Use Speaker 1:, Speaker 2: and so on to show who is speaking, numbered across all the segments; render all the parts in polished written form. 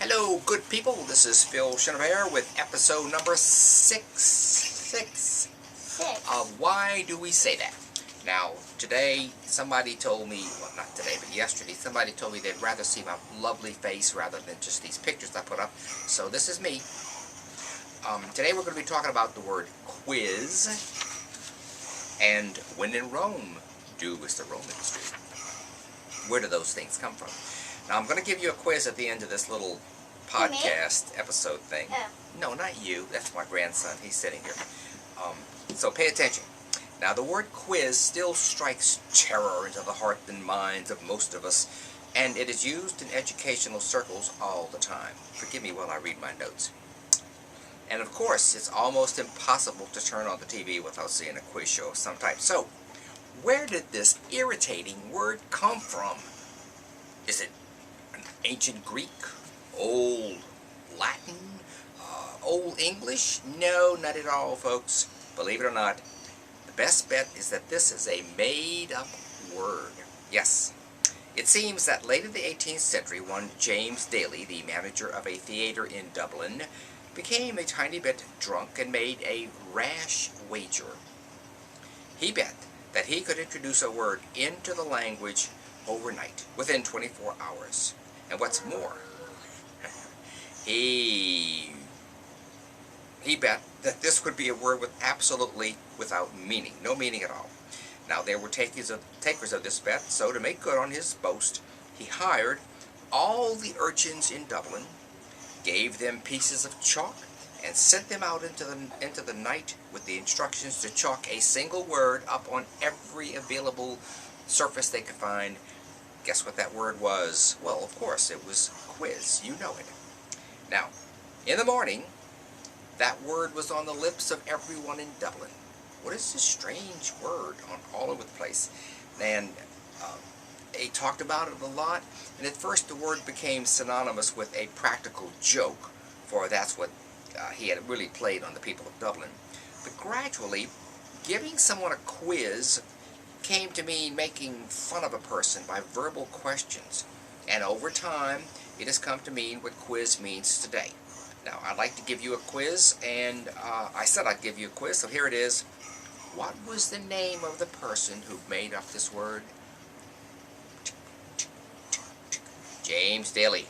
Speaker 1: Hello, good people. This is Phil Chenevert with episode number six of Why Do We Say That? Now, today, somebody told me, well, not today, but yesterday, somebody told me they'd rather see my lovely face rather than just these pictures I put up. So this is me. Today we're going to be talking about the word quiz and when in Rome, do as the Romans do. Where do those things come from? Now, I'm going to give you a quiz at the end of this little podcast episode thing.
Speaker 2: Oh.
Speaker 1: No, not you. That's my grandson. He's sitting here. So pay attention. Now, the word quiz still strikes terror into the heart and minds of most of us, and it is used in educational circles all the time. Forgive me while I read my notes. And of course, it's almost impossible to turn on the TV without seeing a quiz show of some type. So, where did this irritating word come from? Is it ancient Greek, old Latin, old English? No, not at all, folks. Believe it or not, the best bet is that this is a made-up word. Yes. It seems that late in the 18th century, one James Daly, the manager of a theater in Dublin, became a tiny bit drunk and made a rash wager. He bet that he could introduce a word into the language overnight, within 24 hours. And what's more, he bet that this would be a word without meaning, no meaning at all. Now, there were takers of this bet, so to make good on his boast, he hired all the urchins in Dublin, gave them pieces of chalk, and sent them out into the night with the instructions to chalk a single word up on every available surface they could find. Guess what that word was? Well, of course, it was quiz. You know it. Now, in the morning, that word was on the lips of everyone in Dublin. What is this strange word all over the place? And they talked about it a lot, and at first the word became synonymous with a practical joke, for that's what he had really played on the people of Dublin. But gradually, giving someone a quiz came to mean making fun of a person by verbal questions. And over time, it has come to mean what quiz means today. Now, I'd like to give you a quiz, and I said I'd give you a quiz, so here it is. What was the name of the person who made up this word? James Daly.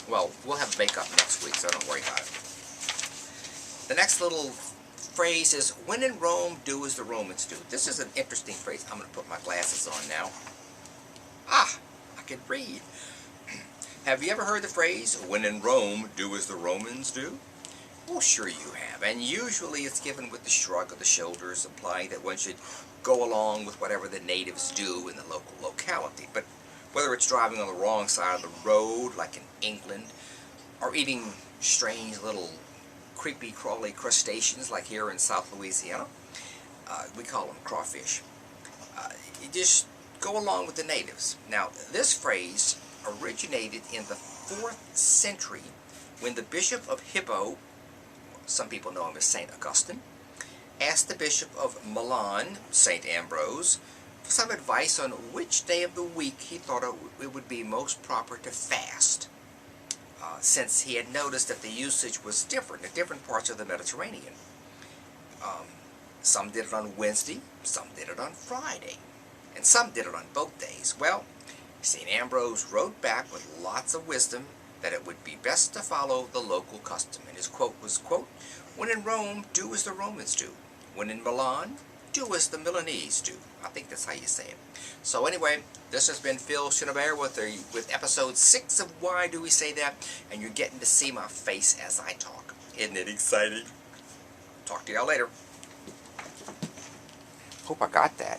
Speaker 1: Well, we'll have makeup next week, so don't worry about it. The next little phrase is, when in Rome, do as the Romans do. This is an interesting phrase. I'm going to put my glasses on now. I can read. Have you ever heard the phrase, when in Rome, do as the Romans do? Well, sure you have. And usually it's given with the shrug of the shoulders, implying that one should go along with whatever the natives do in the local locality. But whether it's driving on the wrong side of the road, like in England, or eating strange little creepy, crawly crustaceans like here in South Louisiana, we call them crawfish. You just go along with the natives. Now, this phrase originated in the 4th century when the Bishop of Hippo, some people know him as St. Augustine, asked the Bishop of Milan, St. Ambrose, for some advice on which day of the week he thought it would be most proper to fast, since he had noticed that the usage was different in different parts of the Mediterranean. Some did it on Wednesday, some did it on Friday, and some did it on both days. Well, St. Ambrose wrote back with lots of wisdom that it would be best to follow the local custom, and his quote was, quote, when in Rome, do as the Romans do. When in Milan, do as the Milanese do. I think that's how you say it. So anyway, this has been Phil Chenevert with episode 6 of Why Do We Say That, and you're getting to see my face as I talk. Isn't it exciting? Talk to y'all later. Hope I got that.